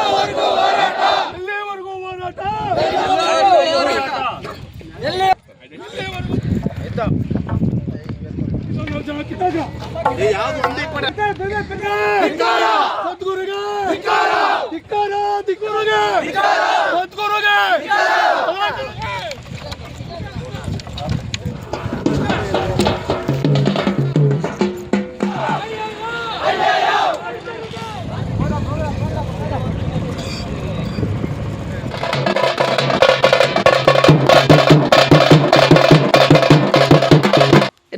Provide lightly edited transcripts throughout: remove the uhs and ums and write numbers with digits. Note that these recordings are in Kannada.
ಎಲ್ಲಿವರೆಗೂ ಹೋರಾಟ ಸದ್ಗುರುಗೆ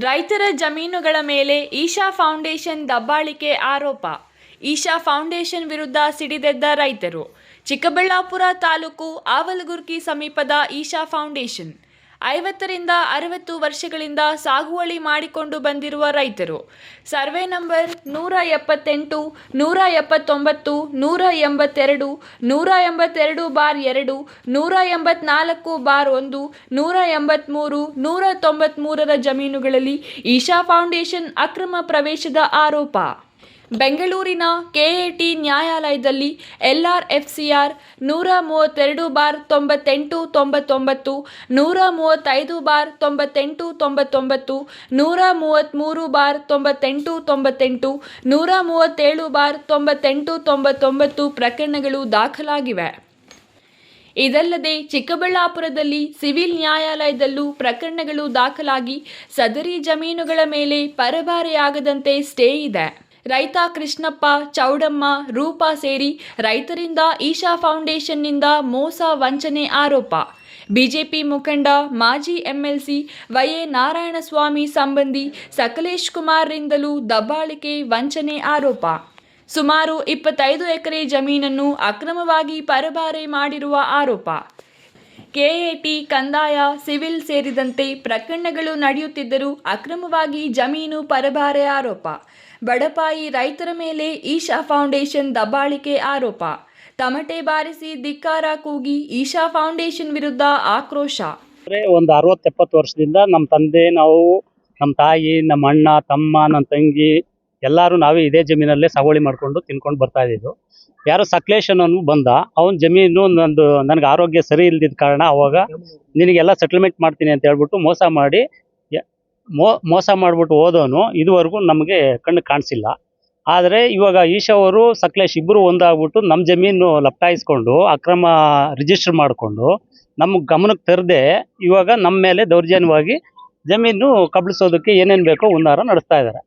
ರೈತರ ಜಮೀನುಗಳ ಮೇಲೆ ಈಶಾ ಫೌಂಡೇಶನ್ ದಬ್ಬಾಳಿಕೆ ಆರೋಪ. ಈಶಾ ಫೌಂಡೇಶನ್ ವಿರುದ್ಧ ಸಿಡಿದೆದ್ದ ರೈತರು. ಚಿಕ್ಕಬಳ್ಳಾಪುರ ತಾಲೂಕು ಆವಲಗುರ್ಕಿ ಸಮೀಪದ ಈಶಾ ಫೌಂಡೇಶನ್ 50ರಿಂದ 60 ವರ್ಷಗಳಿಂದ ಸಾಗುವಳಿ ಮಾಡಿಕೊಂಡು ಬಂದಿರುವ ರೈತರು. ಸರ್ವೆ ನಂಬರ್ 178, 179, 182, 182/2, 184/1, 183, 193ರ ಜಮೀನುಗಳಲ್ಲಿ ಈಶಾ ಫೌಂಡೇಶನ್ ಅಕ್ರಮ ಪ್ರವೇಶದ ಆರೋಪ. ಬೆಂಗಳೂರಿನ ಕೆಎಟಿ ನ್ಯಾಯಾಲಯದಲ್ಲಿ LRFCR 132/9899, 135/9899, 133/9898, 137/9899 ಪ್ರಕರಣಗಳು ದಾಖಲಾಗಿವೆ. ಇದಲ್ಲದೆ ಚಿಕ್ಕಬಳ್ಳಾಪುರದಲ್ಲಿ ಸಿವಿಲ್ ನ್ಯಾಯಾಲಯದಲ್ಲೂ ಪ್ರಕರಣಗಳು ದಾಖಲಾಗಿ ಸದರಿ ಜಮೀನುಗಳ ಮೇಲೆ ಪರಭಾರೆಯಾಗದಂತೆ ಸ್ಟೇ ಇದೆ. ರೈತ ಕೃಷ್ಣಪ್ಪ, ಚೌಡಮ್ಮ, ರೂಪಾ ಸೇರಿ ರೈತರಿಂದ ಈಶಾ ಫೌಂಡೇಶನ್ನಿಂದ ಮೋಸ ವಂಚನೆ ಆರೋಪ. ಬಿಜೆಪಿ ಮುಖಂಡ ಮಾಜಿ MLC ವೈ.ಎ. ನಾರಾಯಣಸ್ವಾಮಿ ಸಂಬಂಧಿ ಸಕಲೇಶ್ ಕುಮಾರ್ರಿಂದಲೂ ದಬ್ಬಾಳಿಕೆ ವಂಚನೆ ಆರೋಪ. ಸುಮಾರು 25 ಎಕರೆ ಜಮೀನನ್ನು ಅಕ್ರಮವಾಗಿ ಪರಭಾರೆ ಮಾಡಿರುವ ಆರೋಪ. ಕೆಎಟಿ, ಕಂದಾಯ, ಸಿವಿಲ್ ಸೇರಿದಂತೆ ಪ್ರಕರಣಗಳು ನಡೆಯುತ್ತಿದ್ದರೂ ಅಕ್ರಮವಾಗಿ ಜಮೀನು ಪರಭಾರೆ ಆರೋಪ. ಬಡಪಾಯಿ ರೈತರ ಮೇಲೆ ಈಶಾ ಫೌಂಡೇಶನ್ ದಬ್ಬಾಳಿಕೆ ಆರೋಪ. ತಮಟೆ ಬಾರಿಸಿ ಧಿಕ್ಕಾರ ಕೂಗಿ ಈಶಾ ಫೌಂಡೇಶನ್ ವಿರುದ್ಧ ಆಕ್ರೋಶ. ಒಂದು 60-70 ವರ್ಷದಿಂದ ನಮ್ಮ ತಂದೆ, ನಾವು, ನಮ್ಮ ತಾಯಿ, ನಮ್ಮ ಅಣ್ಣ, ತಮ್ಮ, ನನ್ನ ತಂಗಿ ಎಲ್ಲರೂ ನಾವೇ ಇದೇ ಜಮೀನಲ್ಲೇ ಸಾಗುವಳಿ ಮಾಡ್ಕೊಂಡು ತಿನ್ಕೊಂಡು ಬರ್ತಾ ಇದ್ದಿದ್ದು. ಯಾರೋ ಸಕ್ಲೇಶ್ ಅನ್ನೋನು ಬಂದ, ಅವನ ಜಮೀನು ನನಗೆ ಆರೋಗ್ಯ ಸರಿ ಇಲ್ದಿದ್ದ ಕಾರಣ ಅವಾಗ ನಿನಗೆಲ್ಲ ಸೆಟಲ್ಮೆಂಟ್ ಮಾಡ್ತೀನಿ ಅಂತ ಹೇಳ್ಬಿಟ್ಟು ಮೋಸ ಮಾಡಿಬಿಟ್ಟು ಹೋದವನು ಇದುವರೆಗೂ ನಮಗೆ ಕಣ್ಣು ಕಾಣಿಸಿಲ್ಲ. ಆದರೆ ಇವಾಗ ಈಶಾ ಅವರು, ಸಕ್ಲೇಶ್ ಇಬ್ಬರು ಒಂದಾಗ್ಬಿಟ್ಟು ನಮ್ಮ ಜಮೀನು ಲಪ್ಟಾಯಿಸ್ಕೊಂಡು ಅಕ್ರಮ ರಿಜಿಸ್ಟರ್ ಮಾಡಿಕೊಂಡು ನಮ್ಮ ಗಮನಕ್ಕೆ ತರದೆ ಇವಾಗ ನಮ್ಮ ಮೇಲೆ ದೌರ್ಜನ್ಯವಾಗಿ ಜಮೀನು ಕಬಳಿಸೋದಕ್ಕೆ ಏನೇನು ಬೇಕೋ ಹುನ್ನಾರ ನಡೆಸ್ತಾ ಇದ್ದಾರೆ.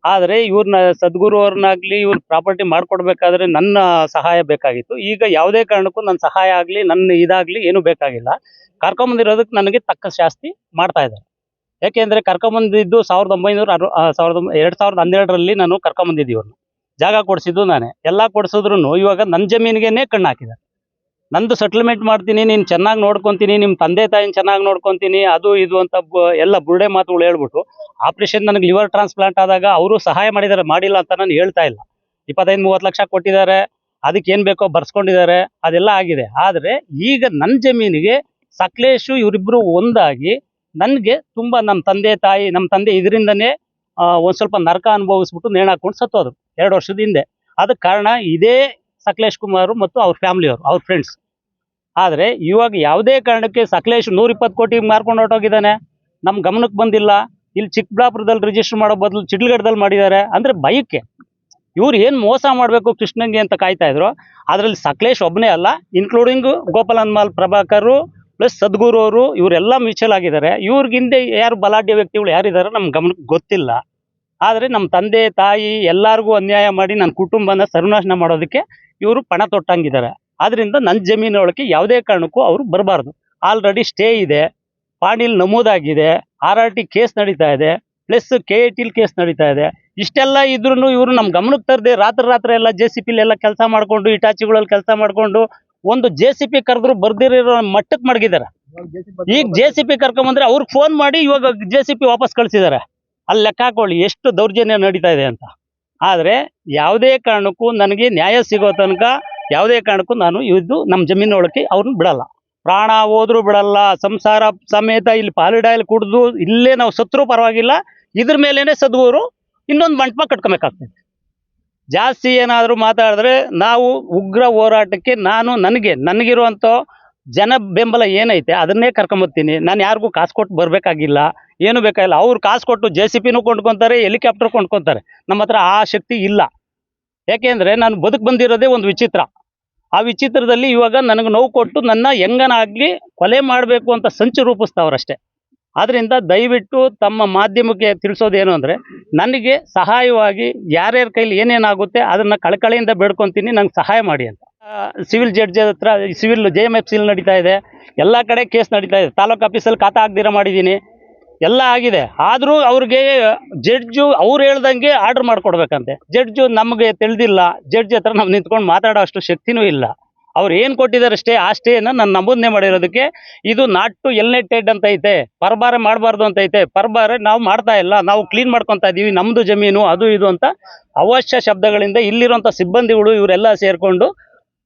ಆದರೆ ಇವ್ರನ್ನ ಸದ್ಗುರು ಅವ್ರನ್ನಾಗಲಿ ಇವ್ರ ಪ್ರಾಪರ್ಟಿ ಮಾಡಿಕೊಡ್ಬೇಕಾದ್ರೆ ನನ್ನ ಸಹಾಯ ಬೇಕಾಗಿತ್ತು. ಈಗ ಯಾವುದೇ ಕಾರಣಕ್ಕೂ ನನ್ನ ಸಹಾಯ ಆಗಲಿ, ನನ್ನ ಇದಾಗಲಿ ಏನೂ ಬೇಕಾಗಿಲ್ಲ. ಕರ್ಕೊಂಬಂದಿರೋದಕ್ಕೆ ನನಗೆ ತಕ್ಕ ಶಾಸ್ತಿ ಮಾಡ್ತಾ ಇದ್ದಾರೆ. ಯಾಕೆಂದರೆ ಕರ್ಕೊಂಬಂದಿದ್ದು 2012ರಲ್ಲಿ ನಾನು ಕರ್ಕೊಂಬಂದಿದ್ದು ಇವ್ರನ್ನ. ಜಾಗ ಕೊಡಿಸಿದ್ದು ನಾನೇ, ಎಲ್ಲ ಕೊಡಿಸಿದ್ರು ಇವಾಗ ನನ್ನ ಜಮೀನಿಗೆ ಕಣ್ಣು ಹಾಕಿದ್ದಾರೆ. ನಂದು ಸೆಟಲ್ಮೆಂಟ್ ಮಾಡ್ತೀನಿ, ನೀನು ಚೆನ್ನಾಗಿ ನೋಡ್ಕೊತೀನಿ, ನಿಮ್ಮ ತಂದೆ ತಾಯಿನ ಚೆನ್ನಾಗಿ ನೋಡ್ಕೊತೀನಿ, ಅದು ಇದು ಅಂತ ಎಲ್ಲ ಬುರುಡೆ ಮಾತುಗಳು ಹೇಳ್ಬಿಟ್ಟು ಆಪ್ರೇಷನ್ ನನಗೆ ಲಿವರ್ ಟ್ರಾನ್ಸ್ಪ್ಲಾಂಟ್ ಆದಾಗ ಅವರು ಸಹಾಯ ಮಾಡಿದ್ದಾರೆ, ಮಾಡಿಲ್ಲ ಅಂತ ನಾನು ಹೇಳ್ತಾ ಇಲ್ಲ. 25-30 ಲಕ್ಷ ಕೊಟ್ಟಿದ್ದಾರೆ, ಅದಕ್ಕೆ ಏನು ಬೇಕೋ ಬರ್ಸ್ಕೊಂಡಿದ್ದಾರೆ, ಅದೆಲ್ಲ ಆಗಿದೆ. ಆದರೆ ಈಗ ನನ್ನ ಜಮೀನಿಗೆ ಸಕ್ಲೇಶು ಇವರಿಬ್ಬರು ಒಂದಾಗಿ ನನಗೆ ತುಂಬ ನಮ್ಮ ತಂದೆ ಇದರಿಂದನೇ ಒಂದು ಸ್ವಲ್ಪ ನರಕ ಅನುಭವಿಸ್ಬಿಟ್ಟು ನೇಣಾಕೊಂಡು ಸತ್ತೋದ್ರು 2 ವರ್ಷದ ಹಿಂದೆ. ಅದಕ್ಕೆ ಕಾರಣ ಇದೇ ಸಕಲೇಶ್ ಕುಮಾರ್ ಮತ್ತು ಅವ್ರ ಫ್ಯಾಮಿಲಿಯವರು, ಅವ್ರ ಫ್ರೆಂಡ್ಸ್. ಆದರೆ ಇವಾಗ ಯಾವುದೇ ಕಾರಣಕ್ಕೆ ಸಕಲೇಶ್ 120 ಕೋಟಿ ಮಾರ್ಕೊಂಡು ಹೊರಟೋಗಿದ್ದಾನೆ, ನಮ್ಮ ಗಮನಕ್ಕೆ ಬಂದಿಲ್ಲ. ಇಲ್ಲಿ ಚಿಕ್ಕಬಳ್ಳಾಪುರದಲ್ಲಿ ರಿಜಿಸ್ಟರ್ ಮಾಡೋ ಬದಲು ಚಿಡ್ಲಘಟ್ಟದಲ್ಲಿ ಮಾಡಿದ್ದಾರೆ. ಅಂದರೆ ಭಯಕ್ಕೆ ಇವ್ರು ಏನು ಮೋಸ ಮಾಡಬೇಕು ಕೃಷ್ಣಂಗೆ ಅಂತ ಕಾಯ್ತಾ ಇದ್ರು. ಅದರಲ್ಲಿ ಸಕಲೇಶ್ ಒಬ್ಬನೇ ಅಲ್ಲ, ಇನ್ಕ್ಲೂಡಿಂಗ್ ಗೋಪಾಲನ್ಮಾಲ್ ಪ್ರಭಾಕರ್ ಪ್ಲಸ್ ಸದ್ಗುರು ಅವರು, ಇವರೆಲ್ಲ ಮ್ಯೂಚುವಲ್ ಆಗಿದ್ದಾರೆ. ಇವ್ರಿಗಿಂದೆ ಯಾರು ಬಲಾಢ್ಯ ವ್ಯಕ್ತಿಗಳು ಯಾರಿದ್ದಾರೆ ನಮ್ಮ ಗಮನಕ್ಕೆ ಗೊತ್ತಿಲ್ಲ. ಆದರೆ ನಮ್ಮ ತಂದೆ ತಾಯಿ ಎಲ್ಲರಿಗೂ ಅನ್ಯಾಯ ಮಾಡಿ ನನ್ನ ಕುಟುಂಬನ ಸರ್ವನಾಶನ ಮಾಡೋದಕ್ಕೆ ಇವರು ಪಣ ತೊಟ್ಟಂಗಿದ್ದಾರೆ. ಆದ್ದರಿಂದ ನನ್ನ ಜಮೀನೊಳಗೆ ಯಾವುದೇ ಕಾರಣಕ್ಕೂ ಅವರು ಬರಬಾರ್ದು. ಆಲ್ರೆಡಿ ಸ್ಟೇ ಇದೆ, ಪಾಣಿಲ್ ನಮೂದಾಗಿದೆ, RRT ಕೇಸ್ ನಡೀತಾ ಇದೆ, ಪ್ಲಸ್ KAT ಕೇಸ್ ನಡೀತಾ ಇದೆ. ಇಷ್ಟೆಲ್ಲ ಇದ್ರೂ ಇವರು ನಮ್ಮ ಗಮನಕ್ಕೆ ತರದೆ ರಾತ್ರಿ ಎಲ್ಲ JCP ಎಲ್ಲ ಕೆಲಸ ಮಾಡಿಕೊಂಡು, ಇಟಾಚಿಗಳಲ್ಲಿ ಕೆಲಸ ಮಾಡಿಕೊಂಡು ಒಂದು JCP ಕರೆದ್ರು ಬರ್ದಿರೋ ಮಟ್ಟಕ್ಕೆ ಮಡಗಿದ್ದಾರೆ. ಈಗ JCP ಕರ್ಕೊಂಬಂದ್ರೆ ಅವ್ರಿಗೆ ಫೋನ್ ಮಾಡಿ ಇವಾಗ JCP ವಾಪಸ್ ಕಳಿಸಿದ್ದಾರೆ. ಅಲ್ಲಿ ಲೆಕ್ಕ ಹಾಕೊಳ್ಳಿ ಎಷ್ಟು ದೌರ್ಜನ್ಯ ನಡೀತಾ ಇದೆ ಅಂತ. ಆದರೆ ಯಾವುದೇ ಕಾರಣಕ್ಕೂ ನನಗೆ ನ್ಯಾಯ ಸಿಗೋ ತನಕ ಯಾವುದೇ ಕಾರಣಕ್ಕೂ ನಾನು ಇದು ನಮ್ಮ ಜಮೀನೊಳಗೆ ಅವ್ರನ್ನ ಬಿಡಲ್ಲ. ಪ್ರಾಣ ಹೋದ್ರೂ ಬಿಡಲ್ಲ, ಸಂಸಾರ ಸಮೇತ ಇಲ್ಲಿ ಪಾಲಿಡಾಯಿಲ್ ಕುಡಿದು ಇಲ್ಲೇ ನಾವು ಸತ್ರೂ ಪರವಾಗಿಲ್ಲ, ಇದ್ರ ಮೇಲೇನೆ ಸದ್ಗುರು ಇನ್ನೊಂದು ಮಂಟಪ ಕಟ್ಕೊಬೇಕಾಗ್ತದೆ. ಜಾಸ್ತಿ ಏನಾದರೂ ಮಾತಾಡಿದ್ರೆ ನಾವು ಉಗ್ರ ಹೋರಾಟಕ್ಕೆ ನನಗಿರುವಂಥ ಜನ ಬೆಂಬಲ ಏನೈತೆ ಅದನ್ನೇ ಕರ್ಕೊಂಬರ್ತೀನಿ. ನಾನು ಯಾರಿಗೂ ಕಾಸು ಕೊಟ್ಟು ಬರಬೇಕಾಗಿಲ್ಲ, ಏನು ಬೇಕಾಗಿಲ್ಲ. ಅವ್ರು ಕಾಸು ಕೊಟ್ಟು JCPನೂ ಕೊಂಡ್ಕೊತಾರೆ, ಹೆಲಿಕಾಪ್ಟರ್ ಕೊಂಡ್ಕೊತಾರೆ. ನಮ್ಮ ಹತ್ರ ಆ ಶಕ್ತಿ ಇಲ್ಲ. ಯಾಕೆಂದರೆ ನಾನು ಬದುಕು ಬಂದಿರೋದೇ ಒಂದು ವಿಚಿತ್ರ. ಆ ವಿಚಿತ್ರದಲ್ಲಿ ಇವಾಗ ನನಗೆ ನೋವು ಕೊಟ್ಟು ನನ್ನ ಹೆಂಗನಾಗಲಿ ಕೊಲೆ ಮಾಡಬೇಕು ಅಂತ ಸಂಚು ರೂಪಿಸ್ತಾವ್ರಷ್ಟೇ. ಆದ್ದರಿಂದ ದಯವಿಟ್ಟು ತಮ್ಮ ಮಾಧ್ಯಮಕ್ಕೆ ತಿಳಿಸೋದೇನು ಅಂದರೆ, ನನಗೆ ಸಹಾಯವಾಗಿ ಯಾರ್ಯಾರ ಕೈಲಿ ಏನೇನಾಗುತ್ತೆ ಅದನ್ನು ಕಳಕಳಿಯಿಂದ ಬೇಡ್ಕೊತೀನಿ, ನಂಗೆ ಸಹಾಯ ಮಾಡಿ ಅಂತ. ಸಿವಿಲ್ ಜಡ್ಜ್ ಹತ್ರ ಸಿವಿಲ್ JMFCಲಿ ನಡೀತಾ ಇದೆ, ಎಲ್ಲ ಕಡೆ ಕೇಸ್ ನಡೀತಾ ಇದೆ. ತಾಲೂಕು ಆಫೀಸಲ್ಲಿ ಖಾತಾ ಹಾಕ್ದಿರ ಮಾಡಿದ್ದೀನಿ, ಎಲ್ಲ ಆಗಿದೆ. ಆದರೂ ಅವ್ರಿಗೆ ಜಡ್ಜು ಅವ್ರು ಹೇಳ್ದಂಗೆ ಆರ್ಡ್ರ್ ಮಾಡಿಕೊಡ್ಬೇಕಂತೆ. ಜಡ್ಜು ನಮಗೆ ತಿಳಿದಿಲ್ಲ, ಜಡ್ಜ್ ಹತ್ರ ನಾವು ನಿಂತ್ಕೊಂಡು ಮಾತಾಡೋ ಅಷ್ಟು ಶಕ್ತಿನೂ ಇಲ್ಲ. ಅವ್ರು ಏನು ಕೊಟ್ಟಿದ್ದಾರೆ ಆ ಸ್ಟೇನ ನಾನು ನಮೂದನೆ ಮಾಡಿರೋದಕ್ಕೆ ಇದು ನಾಟ್ ಟು ಎಲ್ನೆಟೆಡ್ ಅಂತ ಐತೆ, ಪರಬಾರೆ ಮಾಡಬಾರ್ದು ಅಂತ ಐತೆ. ಪರಬಾರೆ ನಾವು ಮಾಡ್ತಾ ಇಲ್ಲ, ನಾವು ಕ್ಲೀನ್ ಮಾಡ್ಕೊತಾ ಇದ್ದೀವಿ, ನಮ್ಮದು ಜಮೀನು ಅದು ಇದು ಅಂತ ಅವಶ್ಯ ಶಬ್ದಗಳಿಂದ ಇಲ್ಲಿರುವಂಥ ಸಿಬ್ಬಂದಿಗಳು ಇವರೆಲ್ಲ ಸೇರಿಕೊಂಡು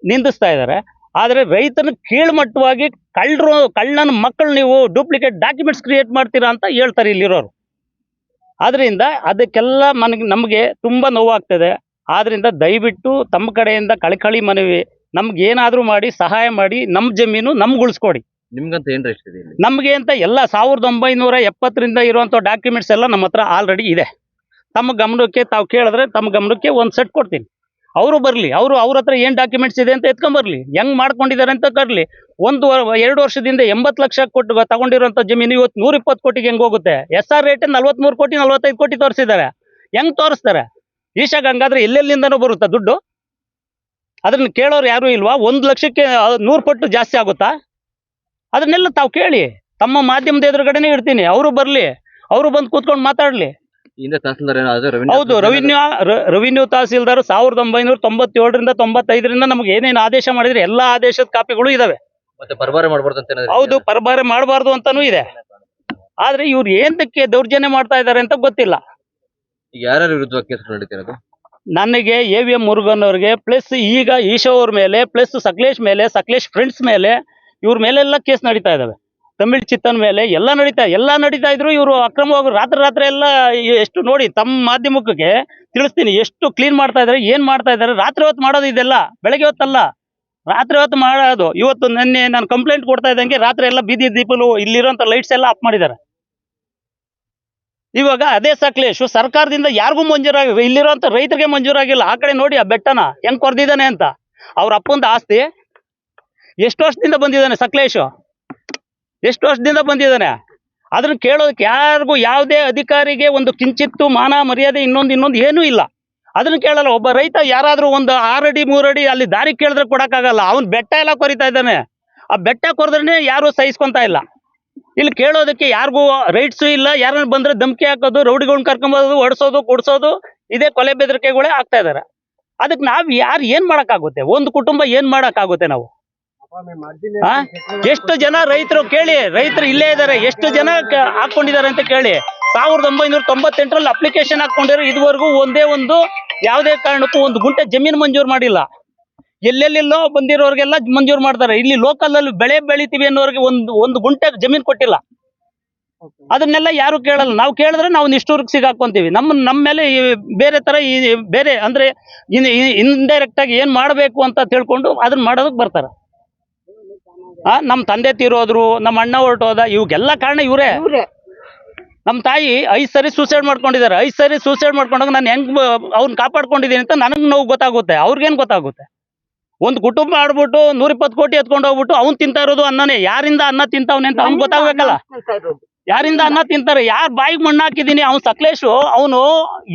ನಿಂದಿಸ್ತಾ ಇದ್ದಾರೆ. ಆದರೆ ರೈತನ ಕೀಳ್ಮಟ್ಟವಾಗಿ ಕಳ್ಳನ ಮಕ್ಕಳು ನೀವು ಡೂಪ್ಲಿಕೇಟ್ ಡಾಕ್ಯುಮೆಂಟ್ಸ್ ಕ್ರಿಯೇಟ್ ಮಾಡ್ತೀರಾ ಅಂತ ಹೇಳ್ತಾರೆ ಇಲ್ಲಿರೋರು. ಆದ್ದರಿಂದ ಅದಕ್ಕೆಲ್ಲ ನಮಗೆ ತುಂಬ ನೋವಾಗ್ತದೆ. ಆದ್ದರಿಂದ ದಯವಿಟ್ಟು ತಮ್ಮ ಕಡೆಯಿಂದ ಕಳಕಳಿ ಮನವಿ, ನಮ್ಗೆ ಏನಾದರೂ ಮಾಡಿ ಸಹಾಯ ಮಾಡಿ, ನಮ್ಮ ಜಮೀನು ನಮ್ಗೆ ಉಳಿಸ್ಕೊಡಿ. ನಿಮ್ಗಂತ ಏನ್ ರೆಸ್ಟ್ ಇದೆ? ನಮಗೆ ಅಂತ ಎಲ್ಲ 1970 ಇರುವಂಥ ಡಾಕ್ಯುಮೆಂಟ್ಸ್ ಎಲ್ಲ ನಮ್ಮ ಹತ್ರ ಆಲ್ರೆಡಿ ಇದೆ. ತಮ್ಮ ಗಮನಕ್ಕೆ ತಾವು ಕೇಳಿದ್ರೆ ತಮ್ಮ ಗಮನಕ್ಕೆ ಒಂದು ಸೆಟ್ ಕೊಡ್ತೀನಿ. ಅವರು ಬರಲಿ, ಅವ್ರ ಹತ್ರ ಏನು ಡಾಕ್ಯುಮೆಂಟ್ಸ್ ಇದೆ ಅಂತ ಎತ್ಕೊಂಬರ್ಲಿ, ಹೆಂಗೆ ಮಾಡ್ಕೊಂಡಿದ್ದಾರೆ ಅಂತ ಕರಲಿ. 2 ವರ್ಷದಿಂದ 80 ಲಕ್ಷ ಕೊಟ್ಟು ತಗೊಂಡಿರೋಂಥ ಜಮೀನು ಇವತ್ತು 120 ಕೋಟಿಗೆ ಹೆಂಗೆ ಹೋಗುತ್ತೆ? SR ರೇಟ್ 43 ಕೋಟಿ 45 ಕೋಟಿ ತೋರಿಸಿದ್ದಾರೆ. ಹೆಂಗೆ ತೋರಿಸ್ತಾರೆ? ಈಶಾಗ ಹಂಗಾದ್ರೆ ಎಲ್ಲೆಲ್ಲಿಂದನೂ ಬರುತ್ತಾ ದುಡ್ಡು? ಅದನ್ನು ಕೇಳೋರು ಯಾರೂ ಇಲ್ವಾ? 1 ಲಕ್ಷಕ್ಕೆ 100 ಪಟ್ಟು ಜಾಸ್ತಿ ಆಗುತ್ತಾ? ಅದನ್ನೆಲ್ಲ ತಾವು ಕೇಳಿ, ತಮ್ಮ ಮಾಧ್ಯಮದ ಎದುರುಗಡೆನೇ ಇಡ್ತೀನಿ. ಅವರು ಬರಲಿ, ಅವರು ಬಂದು ಕೂತ್ಕೊಂಡು ಮಾತಾಡಲಿ. ಹಿಂದೆ ತಹಸೀಲ್ದಾರ್ ಹೌದು, ರೆವಿನ್ಯೂ ತಹಸೀಲ್ದಾರ್ 1997ರಿಂದ 95ರಿಂದ ನಮ್ಗೆ ಏನೇನು ಆದೇಶ ಮಾಡಿದ್ರೆ ಎಲ್ಲ ಆದೇಶದ ಕಾಪಿಗಳು ಇದಾವೆ. ಮತ್ತೆ ಪರಬಾರೆ ಮಾಡಬಾರ್ದು ಅಂತ. ಹೌದು, ಪರಬಾರೆ ಮಾಡಬಾರ್ದು ಅಂತಾನೂ ಇದೆ. ಆದ್ರೆ ಇವ್ರು ಏನಕ್ಕೆ ದೌರ್ಜನ್ಯ ಮಾಡ್ತಾ ಇದ್ದಾರೆ ಅಂತ ಗೊತ್ತಿಲ್ಲ. ಯಾರ್ಯಾರ ವಿರುದ್ಧ ಕೇಸ್ ನಡೀತಿರೋದು? ನನಗೆ AVM ಮುರುಗನ್ ಅವ್ರಿಗೆ, ಪ್ಲಸ್ ಈಗ ಈಶೋ ಅವ್ರ ಮೇಲೆ, ಪ್ಲಸ್ ಸಕಲೇಶ್ ಮೇಲೆ, ಸಕಲೇಶ್ ಫ್ರೆಂಡ್ಸ್ ಮೇಲೆ, ಇವ್ರ ಮೇಲೆಲ್ಲ ಕೇಸ್ ನಡೀತಾ ಇದಾವೆ. ತಮಿಳ್ ಚಿತ್ತನ್ ಮೇಲೆ ಎಲ್ಲ ನಡೀತಾ ಇದ್ರು. ಇವರು ಅಕ್ರಮವಾಗಿ ರಾತ್ರಿ ಎಲ್ಲ ಎಷ್ಟು ನೋಡಿ, ತಮ್ಮ ಮಾಧ್ಯಮಕ್ಕೆ ತಿಳಿಸ್ತೀನಿ, ಎಷ್ಟು ಕ್ಲೀನ್ ಮಾಡ್ತಾ ಇದ್ದಾರೆ, ಏನ್ ಮಾಡ್ತಾ ಇದ್ದಾರೆ. ರಾತ್ರಿ ಹೊತ್ತು ಮಾಡೋದು ಇದೆಲ್ಲ, ಬೆಳಗ್ಗೆ ಹೊತ್ತಲ್ಲ, ರಾತ್ರಿ ಹೊತ್ತು ಮಾಡೋದು. ಇವತ್ತು ನೆನ್ನೆ ನಾನು ಕಂಪ್ಲೇಂಟ್ ಕೊಡ್ತಾ ಇದ್ದಂಗೆ ರಾತ್ರಿ ಎಲ್ಲ ಬೀದಿ ದೀಪಲು ಇಲ್ಲಿರೋಂಥ ಲೈಟ್ಸ್ ಎಲ್ಲ ಆಫ್ ಮಾಡಿದ್ದಾರೆ. ಇವಾಗ ಅದೇ ಸಕಲೇಶು ಸರ್ಕಾರದಿಂದ ಯಾರಿಗೂ ಮಂಜೂರಾಗಿಲ್ಲ, ಇಲ್ಲಿರೋಂಥ ರೈತರಿಗೆ ಮಂಜೂರಾಗಿಲ್ಲ. ಆ ಕಡೆ ನೋಡಿ, ಆ ಬೆಟ್ಟನ ಹೆಂಗ್ ಕೊರ್ದಿದ್ದಾನೆ ಅಂತ. ಅವ್ರ ಅಪ್ಪಂದ ಆಸ್ತಿ ಎಷ್ಟು ವರ್ಷದಿಂದ ಬಂದಿದ್ದಾನೆ ಸಕಲೇಶು, ಎಷ್ಟು ವರ್ಷದಿಂದ ಬಂದಿದ್ದಾನೆ. ಅದನ್ನ ಕೇಳೋದಕ್ಕೆ ಯಾರಿಗೂ, ಯಾವುದೇ ಅಧಿಕಾರಿಗೆ ಒಂದು ಕಿಂಚಿತ್ತು ಮಾನ ಮರ್ಯಾದೆ ಇನ್ನೊಂದು ಏನೂ ಇಲ್ಲ. ಅದನ್ನ ಕೇಳಲ್ಲ. ಒಬ್ಬ ರೈತ ಯಾರಾದರೂ ಒಂದು 6 ಅಡಿ 3 ಅಡಿ ಅಲ್ಲಿ ದಾರಿ ಕೇಳಿದ್ರೆ ಕೊಡೋಕ್ಕಾಗಲ್ಲ. ಅವ್ನು ಬೆಟ್ಟ ಎಲ್ಲ ಕೊರಿತಾ ಇದ್ದಾನೆ. ಆ ಬೆಟ್ಟ ಕೊರೆದ್ರೆ ಯಾರೂ ಸಹಿಸ್ಕೊಂತ ಇಲ್ಲ. ಇಲ್ಲಿ ಕೇಳೋದಕ್ಕೆ ಯಾರಿಗೂ ರೈಟ್ಸು ಇಲ್ಲ. ಯಾರನ್ನ ಬಂದ್ರೆ ಧಮಕಿ ಹಾಕೋದು, ರೌಡಿಗಳನ್ನ ಕರ್ಕೊಂಬೋದು, ಹೊಡ್ಸೋದು, ಕುಡ್ಸೋದು, ಇದೇ ಕೊಲೆ ಬೆದರಿಕೆಗಳೇ ಆಗ್ತಾ ಇದಾರೆ. ಅದಕ್ಕೆ ನಾವು ಯಾರು ಏನ್ ಮಾಡೋಕ್ಕಾಗುತ್ತೆ? ಒಂದು ಕುಟುಂಬ ಏನ್ ಮಾಡೋಕ್ಕಾಗುತ್ತೆ? ನಾವು ಎಷ್ಟು ಜನ ರೈತರು ಕೇಳಿ, ರೈತರು ಇಲ್ಲೇ ಇದ್ದಾರೆ, ಎಷ್ಟು ಜನ ಹಾಕೊಂಡಿದ್ದಾರೆ ಅಂತ ಕೇಳಿ. 1998ರಲ್ಲಿ ಅಪ್ಲಿಕೇಶನ್ ಹಾಕೊಂಡಿರೋ ಇದುವರೆಗೂ ಒಂದೇ ಒಂದು ಯಾವುದೇ ಕಾರಣಕ್ಕೂ 1 ಗುಂಟೆ ಜಮೀನು ಮಂಜೂರು ಮಾಡಿಲ್ಲ. ಎಲ್ಲೆಲ್ಲೆಲ್ಲೋ ಬಂದಿರೋರಿಗೆಲ್ಲ ಮಂಜೂರು ಮಾಡ್ತಾರೆ. ಇಲ್ಲಿ ಲೋಕಲ್ ಅಲ್ಲಿ ಬೆಳೆ ಬೆಳಿತೀವಿ ಅನ್ನೋರಿಗೆ ಒಂದು ಗುಂಟೆ ಜಮೀನು ಕೊಟ್ಟಿಲ್ಲ. ಅದನ್ನೆಲ್ಲ ಯಾರು ಕೇಳಲ್ಲ. ನಾವು ಕೇಳಿದ್ರೆ ನಾವು ನಿಷ್ಠೂರಕ್ಕೆ ಸಿಗಾಕೊಂತೀವಿ. ನಮ್ಮ ಮೇಲೆ ಬೇರೆ ತರ ಬೇರೆ ಅಂದ್ರೆ ಇಂಡೈರೆಕ್ಟ್ ಆಗಿ ಏನ್ ಮಾಡಬೇಕು ಅಂತ ತಿಳ್ಕೊಂಡು ಅದನ್ನ ಮಾಡೋದಕ್ಕೆ ಬರ್ತಾರೆ. ನಮ್ಮ ತಂದೆ ತೀರೋದ್ರು, ನಮ್ಮ ಅಣ್ಣ ಹೊರಟೋದ, ಇವ್ಗೆಲ್ಲ ಕಾರಣ ಇವರೇ. ನಮ್ಮ ತಾಯಿ 5 ಸರಿ ಸೂಸೈಡ್ ಮಾಡ್ಕೊಂಡಿದ್ದಾರೆ. 5 ಸರಿ ಸೂಸೈಡ್ ಮಾಡ್ಕೊಂಡಾಗ ನಾನು ಹೆಂಗ್ ಅವ್ರನ್ನ ಕಾಪಾಡ್ಕೊಂಡಿದ್ದೀನಿ ಅಂತ ನನಗೆ ನೋವು ಗೊತ್ತಾಗುತ್ತೆ, ಅವ್ರಿಗೇನು ಗೊತ್ತಾಗುತ್ತೆ? ಒಂದು ಕುಟುಂಬ ಆಡ್ಬಿಟ್ಟು 120 ಕೋಟಿ ಎತ್ಕೊಂಡು ಹೋಗ್ಬಿಟ್ಟು ಅವ್ನು ತಿಂತಾ ಇರೋದು ಅನ್ನನೇ. ಯಾರಿಂದ ಅನ್ನ ತಿಂತಾವನೆ ಅಂತ ಅವ್ನು ಗೊತ್ತಾಗ್ಬೇಕಲ್ಲ. ಯಾರಿಂದ ಅನ್ನ ತಿಂತಾರೆ? ಯಾರು ಬಾಯಿಗೆ ಮಣ್ಣು ಹಾಕಿದೀನಿ? ಅವ್ನು ಸಕಲೇಶು, ಅವನು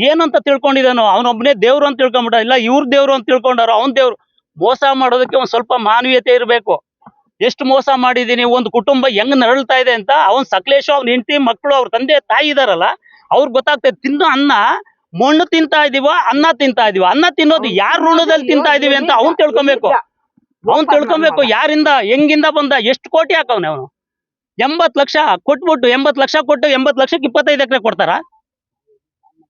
ಏನಂತ ತಿಳ್ಕೊಂಡಿದ್ದಾನೋ, ಅವನೊಬ್ಬನೇ ದೇವ್ರು ಅಂತ ತಿಳ್ಕೊಂಬಿಟ್ಟ. ಇಲ್ಲ ಇವ್ರ ದೇವ್ರು ಅಂತ ತಿಳ್ಕೊಂಡಾರು. ಅವ್ನ ದೇವ್ರು. ಮೋಸ ಮಾಡೋದಕ್ಕೆ ಒಂದು ಸ್ವಲ್ಪ ಮಾನವೀಯತೆ ಇರಬೇಕು. ಎಷ್ಟು ಮೋಸ ಮಾಡಿದೀನಿ, ಒಂದು ಕುಟುಂಬ ಹೆಂಗ್ ನರಳ್ತಾ ಇದೆ ಅಂತ ಅವ್ನ್ ಸಕಲೇಶು, ಅವ್ನ ಹೆಂಡತಿ ಮಕ್ಕಳು, ಅವ್ರ ತಂದೆ ತಾಯಿ ಇದಾರಲ್ಲ, ಅವ್ರಿಗೆ ಗೊತ್ತಾಗ್ತದೆ. ತಿನ್ನೋ ಅನ್ನ ಮಣ್ಣು ತಿಂತಾ ಇದೀವ, ಅನ್ನ ತಿಂತಾ ಇದೀವ. ಅನ್ನ ತಿನ್ನೋದು ಯಾರ ಋಣದಲ್ಲಿ ತಿಂತಾ ಇದೀವಿ ಅಂತ ಅವ್ನ್ ತಿಳ್ಕೊಬೇಕು. ಯಾರಿಂದ ಹೆಂಗಿಂದ ಬಂದ, ಎಷ್ಟು ಕೋಟಿ ಹಾಕವ್ನೆ ಅವನು? 80 ಲಕ್ಷ ಕೊಟ್ಬಿಟ್ಟು 80 ಲಕ್ಷ ಕೊಟ್ಟು 80 ಲಕ್ಷಕ್ಕೆ 25 ಎಕರೆ ಕೊಡ್ತಾರ?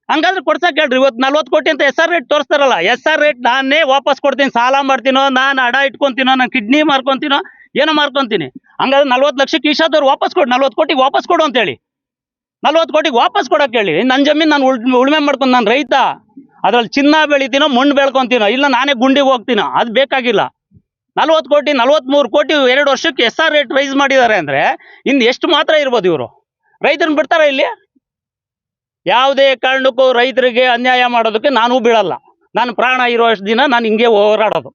ಹಂಗಾದ್ರೆ ಕೊಡ್ಸಕ್ ಹೇಳ್ರಿ. ಇವತ್ತು 40 ಕೋಟಿ ಅಂತ SR ರೇಟ್ ತೋರಿಸ್ತಾರಲ್ಲ, SR ರೇಟ್ ನಾನೇ ವಾಪಸ್ ಕೊಡ್ತೀನಿ. ಸಾಲ ಮಾಡ್ತೀನೋ, ನಾನು ಅಡ ಇಟ್ಕೊಂತೀನೋ, ನಾನು ಕಿಡ್ನಿ ಮಾರ್ಕೊಂತೀನೋ, ಏನೋ ಮಾರ್ಕೊಂತೀನಿ. ಹಂಗಾದ್ರೆ 40 ಲಕ್ಷಕ್ಕೆ ಈಶಾದವ್ರು ವಾಪಸ್ ಕೊಡು, 40 ಕೋಟಿಗೆ ವಾಪಸ್ ಕೊಡು ಅಂತೇಳಿ. 40 ಕೋಟಿಗೆ ವಾಪಸ್ ಕೊಡೋಕೆ ಹೇಳಿ. ನನ್ನ ಜಮೀನು ನಾನು ಉಳುಮೆ ಮಾಡ್ಕೊಂಡು, ನಾನು ರೈತ. ಅದ್ರಲ್ಲಿ ಚಿನ್ನ ಬೆಳಿತೀನೋ ಮಣ್ಣು ಬೆಳ್ಕೊಂತೀನೋ ಇಲ್ಲ ನಾನೇ ಗುಂಡಿಗೆ ಹೋಗ್ತೀನೋ ಅದು ಬೇಕಾಗಿಲ್ಲ. 40 ಕೋಟಿ 43 ಕೋಟಿ 2 ವರ್ಷಕ್ಕೆ SR ರೇಟ್ ರೈಸ್ ಮಾಡಿದ್ದಾರೆ ಅಂದ್ರೆ ಇನ್ನು ಎಷ್ಟು ಮಾತ್ರ ಇರ್ಬೋದು ಇವರು? ರೈತರನ್ನ ಬಿಡ್ತಾರ ಇಲ್ಲಿ? ಯಾವುದೇ ಕಾರಣಕ್ಕೂ ರೈತರಿಗೆ ಅನ್ಯಾಯ ಮಾಡೋದಕ್ಕೆ ನಾನು ಬೀಳಲ್ಲ. ನಾನು ಪ್ರಾಣ ಇರುವಷ್ಟು ದಿನ ನಾನು ಹಿಂಗೆ ಹೋರಾಡೋದು.